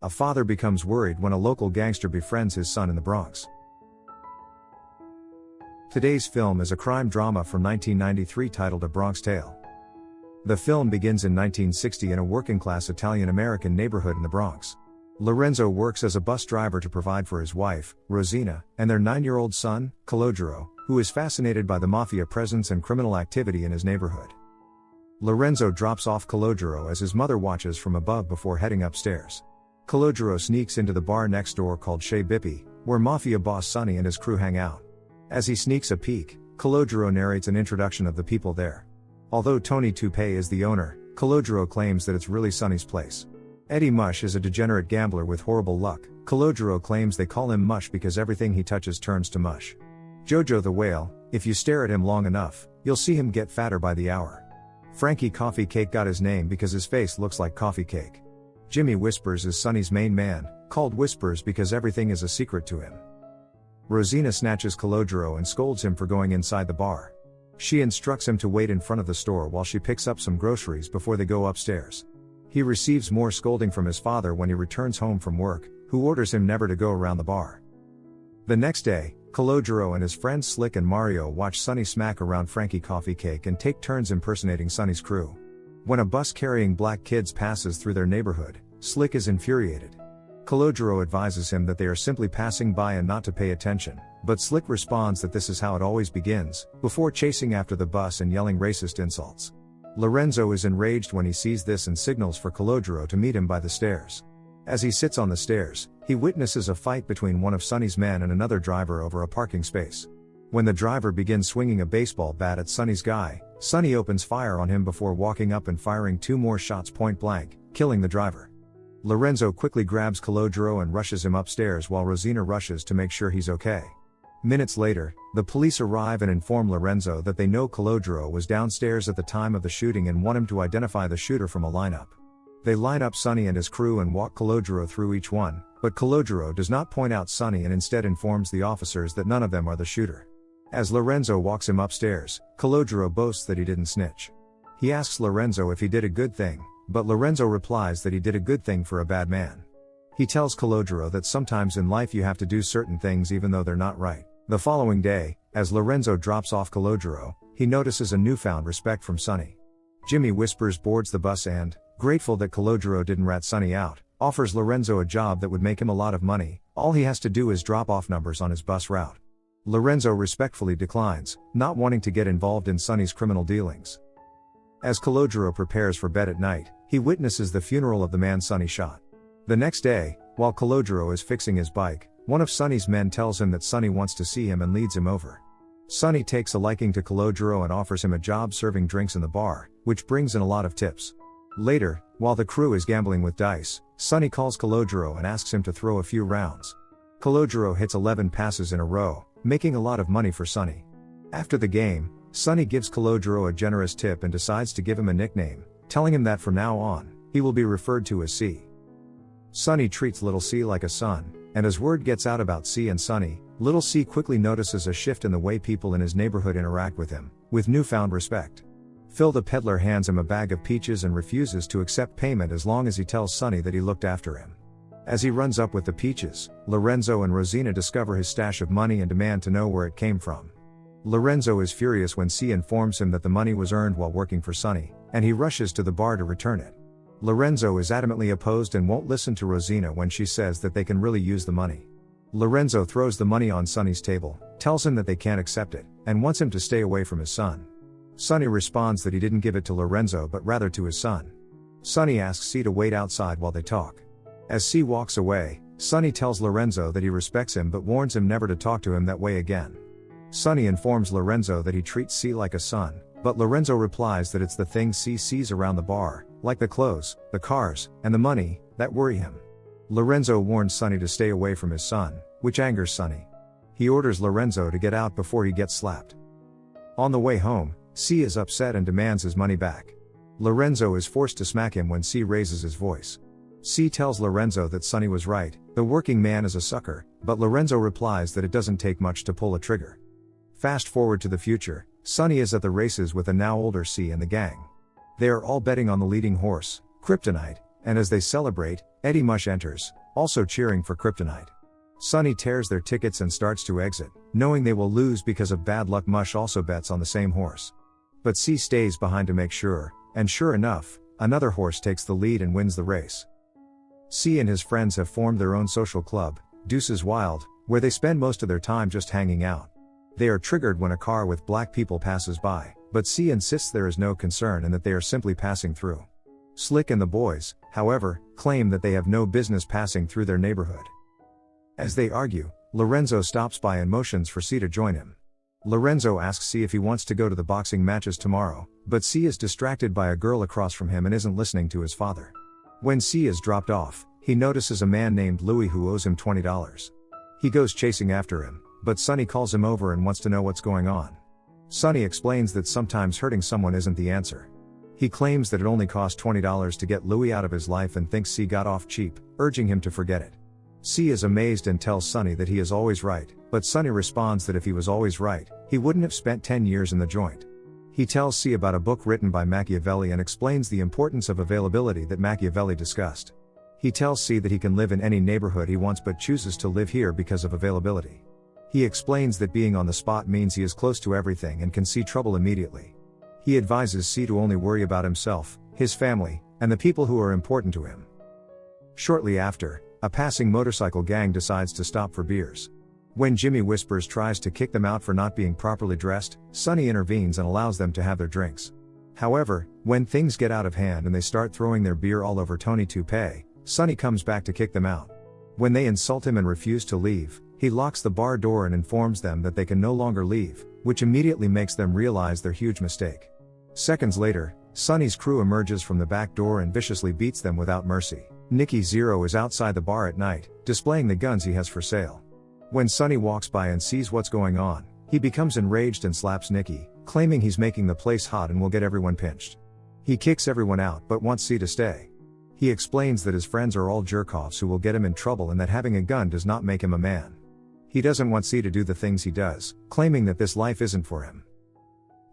A father becomes worried when a local gangster befriends his son in the Bronx. Today's film is a crime drama from 1993 titled A Bronx Tale. The film begins in 1960 in a working-class Italian-American neighborhood in the Bronx. Lorenzo works as a bus driver to provide for his wife, Rosina, and their 9-year-old son, Calogero, who is fascinated by the mafia presence and criminal activity in his neighborhood. Lorenzo drops off Calogero as his mother watches from above before heading upstairs. Calogero sneaks into the bar next door called Chez Bippi, where mafia boss Sonny and his crew hang out. As he sneaks a peek, Calogero narrates an introduction of the people there. Although Tony Toupee is the owner, Calogero claims that it's really Sonny's place. Eddie Mush is a degenerate gambler with horrible luck. Calogero claims they call him Mush because everything he touches turns to mush. Jojo the whale, if you stare at him long enough, you'll see him get fatter by the hour. Frankie Coffee Cake got his name because his face looks like coffee cake. Jimmy Whispers is Sonny's main man, called Whispers because everything is a secret to him. Rosina snatches Calogero and scolds him for going inside the bar. She instructs him to wait in front of the store while she picks up some groceries before they go upstairs. He receives more scolding from his father when he returns home from work, who orders him never to go around the bar. The next day, Calogero and his friends Slick and Mario watch Sonny smack around Frankie Coffee Cake and take turns impersonating Sonny's crew. When a bus carrying black kids passes through their neighborhood, Slick is infuriated. Calogero advises him that they are simply passing by and not to pay attention, but Slick responds that this is how it always begins, before chasing after the bus and yelling racist insults. Lorenzo is enraged when he sees this and signals for Calogero to meet him by the stairs. As he sits on the stairs, he witnesses a fight between one of Sonny's men and another driver over a parking space. When the driver begins swinging a baseball bat at Sonny's guy, Sonny opens fire on him before walking up and firing 2 more shots point blank, killing the driver. Lorenzo quickly grabs Calogero and rushes him upstairs while Rosina rushes to make sure he's okay. Minutes later, the police arrive and inform Lorenzo that they know Calogero was downstairs at the time of the shooting and want him to identify the shooter from a lineup. They line up Sonny and his crew and walk Calogero through each one, but Calogero does not point out Sonny and instead informs the officers that none of them are the shooter. As Lorenzo walks him upstairs, Calogero boasts that he didn't snitch. He asks Lorenzo if he did a good thing, but Lorenzo replies that he did a good thing for a bad man. He tells Calogero that sometimes in life you have to do certain things even though they're not right. The following day, as Lorenzo drops off Calogero, he notices a newfound respect from Sonny. Jimmy Whispers boards the bus and, grateful that Calogero didn't rat Sonny out, offers Lorenzo a job that would make him a lot of money. All he has to do is drop off numbers on his bus route. Lorenzo respectfully declines, not wanting to get involved in Sonny's criminal dealings. As Calogero prepares for bed at night, he witnesses the funeral of the man Sonny shot. The next day, while Calogero is fixing his bike, one of Sonny's men tells him that Sonny wants to see him and leads him over. Sonny takes a liking to Calogero and offers him a job serving drinks in the bar, which brings in a lot of tips. Later, while the crew is gambling with dice, Sonny calls Calogero and asks him to throw a few rounds. Calogero hits 11 passes in a row, making a lot of money for Sonny. After the game, Sonny gives Calogero a generous tip and decides to give him a nickname, telling him that from now on, he will be referred to as C. Sonny treats Little C like a son, and as word gets out about C and Sonny, Little C quickly notices a shift in the way people in his neighborhood interact with him, with newfound respect. Phil the peddler hands him a bag of peaches and refuses to accept payment as long as he tells Sonny that he looked after him. As he runs up with the peaches, Lorenzo and Rosina discover his stash of money and demand to know where it came from. Lorenzo is furious when C informs him that the money was earned while working for Sonny, and he rushes to the bar to return it. Lorenzo is adamantly opposed and won't listen to Rosina when she says that they can really use the money. Lorenzo throws the money on Sonny's table, tells him that they can't accept it, and wants him to stay away from his son. Sonny responds that he didn't give it to Lorenzo but rather to his son. Sonny asks C to wait outside while they talk. As C walks away, Sonny tells Lorenzo that he respects him but warns him never to talk to him that way again. Sonny informs Lorenzo that he treats C like a son, but Lorenzo replies that it's the things C sees around the bar, like the clothes, the cars, and the money, that worry him. Lorenzo warns Sonny to stay away from his son, which angers Sonny. He orders Lorenzo to get out before he gets slapped. On the way home, C is upset and demands his money back. Lorenzo is forced to smack him when C raises his voice. C tells Lorenzo that Sonny was right, the working man is a sucker, but Lorenzo replies that it doesn't take much to pull a trigger. Fast forward to the future, Sonny is at the races with a now older C and the gang. They are all betting on the leading horse, Kryptonite, and as they celebrate, Eddie Mush enters, also cheering for Kryptonite. Sonny tears their tickets and starts to exit, knowing they will lose because of bad luck. Mush also bets on the same horse. But C stays behind to make sure, and sure enough, another horse takes the lead and wins the race. C and his friends have formed their own social club, Deuces Wild, where they spend most of their time just hanging out. They are triggered when a car with black people passes by, but C insists there is no concern and that they are simply passing through. Slick and the boys, however, claim that they have no business passing through their neighborhood. As they argue, Lorenzo stops by and motions for C to join him. Lorenzo asks C if he wants to go to the boxing matches tomorrow, but C is distracted by a girl across from him and isn't listening to his father. When C is dropped off, he notices a man named Louis who owes him $20. He goes chasing after him, but Sonny calls him over and wants to know what's going on. Sonny explains that sometimes hurting someone isn't the answer. He claims that it only cost $20 to get Louis out of his life and thinks C got off cheap, urging him to forget it. C is amazed and tells Sonny that he is always right, but Sonny responds that if he was always right, he wouldn't have spent 10 years in the joint. He tells C about a book written by Machiavelli and explains the importance of availability that Machiavelli discussed. He tells C that he can live in any neighborhood he wants but chooses to live here because of availability. He explains that being on the spot means he is close to everything and can see trouble immediately. He advises C to only worry about himself, his family, and the people who are important to him. Shortly after, a passing motorcycle gang decides to stop for beers. When Jimmy Whispers tries to kick them out for not being properly dressed, Sonny intervenes and allows them to have their drinks. However, when things get out of hand and they start throwing their beer all over Tony Toupee, Sonny comes back to kick them out. When they insult him and refuse to leave, he locks the bar door and informs them that they can no longer leave, which immediately makes them realize their huge mistake. Seconds later, Sonny's crew emerges from the back door and viciously beats them without mercy. Nicky Zero is outside the bar at night, displaying the guns he has for sale. When Sonny walks by and sees what's going on, he becomes enraged and slaps Nicky, claiming he's making the place hot and will get everyone pinched. He kicks everyone out but wants C to stay. He explains that his friends are all jerk-offs who will get him in trouble and that having a gun does not make him a man. He doesn't want C to do the things he does, claiming that this life isn't for him.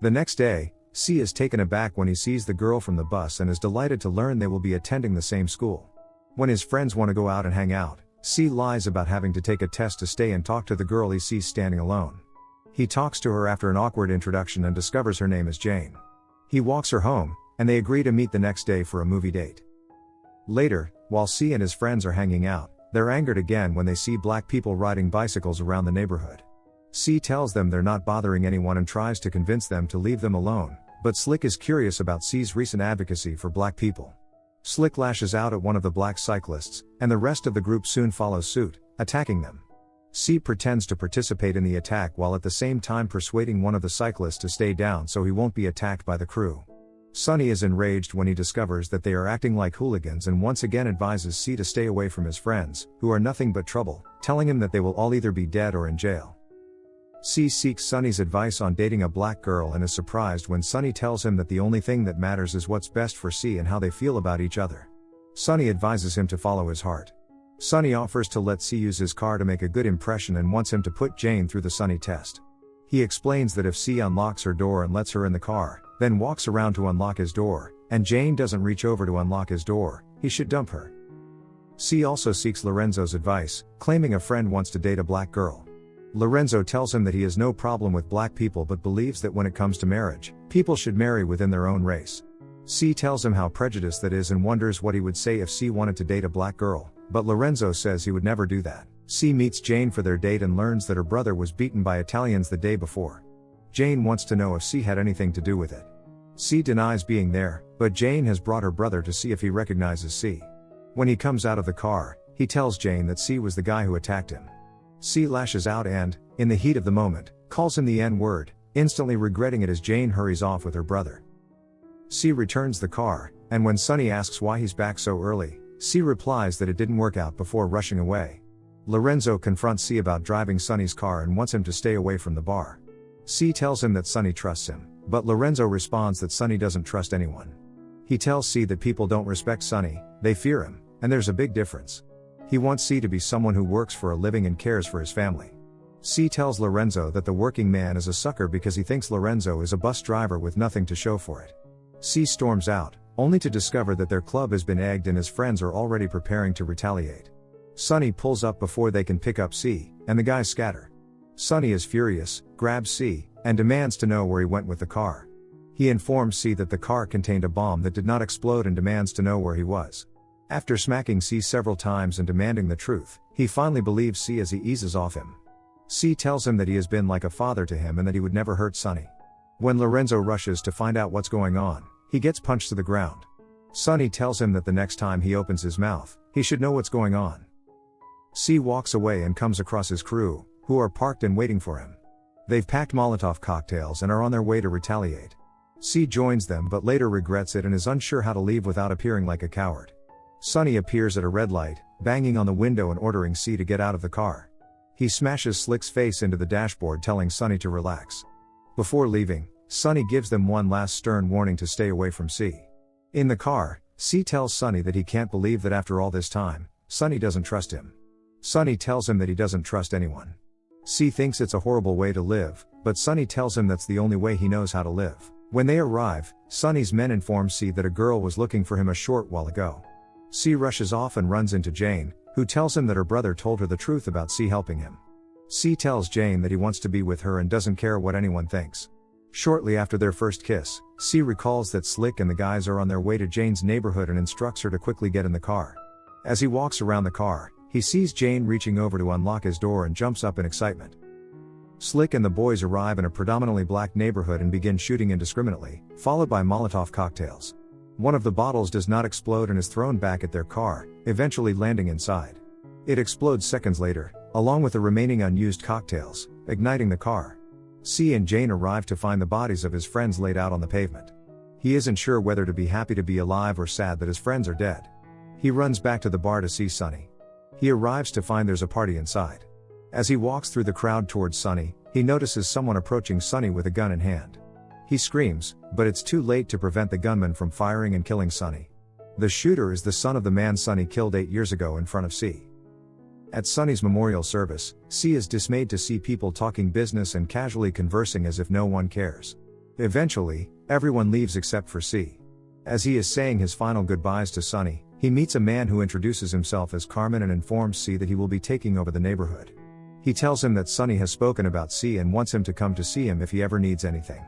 The next day, C is taken aback when he sees the girl from the bus and is delighted to learn they will be attending the same school. When his friends want to go out and hang out, C lies about having to take a test to stay and talk to the girl he sees standing alone. He talks to her after an awkward introduction and discovers her name is Jane. He walks her home, and they agree to meet the next day for a movie date. Later, while C and his friends are hanging out, they're angered again when they see black people riding bicycles around the neighborhood. C tells them they're not bothering anyone and tries to convince them to leave them alone, but Slick is curious about C's recent advocacy for black people. Slick lashes out at one of the black cyclists, and the rest of the group soon follows suit, attacking them. C pretends to participate in the attack while at the same time persuading one of the cyclists to stay down so he won't be attacked by the crew. Sonny is enraged when he discovers that they are acting like hooligans and once again advises C to stay away from his friends, who are nothing but trouble, telling him that they will all either be dead or in jail. C seeks Sonny's advice on dating a black girl and is surprised when Sonny tells him that the only thing that matters is what's best for C and how they feel about each other. Sonny advises him to follow his heart. Sonny offers to let C use his car to make a good impression and wants him to put Jane through the Sonny test. He explains that if C unlocks her door and lets her in the car, then walks around to unlock his door, and Jane doesn't reach over to unlock his door, he should dump her. C also seeks Lorenzo's advice, claiming a friend wants to date a black girl. Lorenzo tells him that he has no problem with black people but believes that when it comes to marriage, people should marry within their own race. C tells him how prejudiced that is and wonders what he would say if C wanted to date a black girl, but Lorenzo says he would never do that. C meets Jane for their date and learns that her brother was beaten by Italians the day before. Jane wants to know if C had anything to do with it. C denies being there, but Jane has brought her brother to see if he recognizes C. When he comes out of the car, he tells Jane that C was the guy who attacked him. C lashes out and, in the heat of the moment, calls him the N-word, instantly regretting it as Jane hurries off with her brother. C returns the car, and when Sonny asks why he's back so early, C replies that it didn't work out before rushing away. Lorenzo confronts C about driving Sonny's car and wants him to stay away from the bar. C tells him that Sonny trusts him, but Lorenzo responds that Sonny doesn't trust anyone. He tells C that people don't respect Sonny, they fear him, and there's a big difference. He wants C to be someone who works for a living and cares for his family. C tells Lorenzo that the working man is a sucker because he thinks Lorenzo is a bus driver with nothing to show for it. C storms out, only to discover that their club has been egged and his friends are already preparing to retaliate. Sonny pulls up before they can pick up C, and the guys scatter. Sonny is furious, grabs C, and demands to know where he went with the car. He informs C that the car contained a bomb that did not explode and demands to know where he was. After smacking C several times and demanding the truth, he finally believes C as he eases off him. C tells him that he has been like a father to him and that he would never hurt Sonny. When Lorenzo rushes to find out what's going on, he gets punched to the ground. Sonny tells him that the next time he opens his mouth, he should know what's going on. C walks away and comes across his crew, who are parked and waiting for him. They've packed Molotov cocktails and are on their way to retaliate. C joins them but later regrets it and is unsure how to leave without appearing like a coward. Sonny appears at a red light, banging on the window and ordering C to get out of the car. He smashes Slick's face into the dashboard, telling Sonny to relax. Before leaving, Sonny gives them one last stern warning to stay away from C. In the car, C tells Sonny that he can't believe that after all this time, Sonny doesn't trust him. Sonny tells him that he doesn't trust anyone. C thinks it's a horrible way to live, but Sonny tells him that's the only way he knows how to live. When they arrive, Sonny's men inform C that a girl was looking for him a short while ago. C rushes off and runs into Jane, who tells him that her brother told her the truth about C helping him. C tells Jane that he wants to be with her and doesn't care what anyone thinks. Shortly after their first kiss, C recalls that Slick and the guys are on their way to Jane's neighborhood and instructs her to quickly get in the car. As he walks around the car, he sees Jane reaching over to unlock his door and jumps up in excitement. Slick and the boys arrive in a predominantly black neighborhood and begin shooting indiscriminately, followed by Molotov cocktails. One of the bottles does not explode and is thrown back at their car, eventually landing inside. It explodes seconds later, along with the remaining unused cocktails, igniting the car. C and Jane arrive to find the bodies of his friends laid out on the pavement. He isn't sure whether to be happy to be alive or sad that his friends are dead. He runs back to the bar to see Sonny. He arrives to find there's a party inside. As he walks through the crowd towards Sonny, he notices someone approaching Sonny with a gun in hand. He screams, but it's too late to prevent the gunman from firing and killing Sonny. The shooter is the son of the man Sonny killed 8 years ago in front of C. At Sonny's memorial service, C is dismayed to see people talking business and casually conversing as if no one cares. Eventually, everyone leaves except for C. As he is saying his final goodbyes to Sonny, he meets a man who introduces himself as Carmen and informs C that he will be taking over the neighborhood. He tells him that Sonny has spoken about C and wants him to come to see him if he ever needs anything.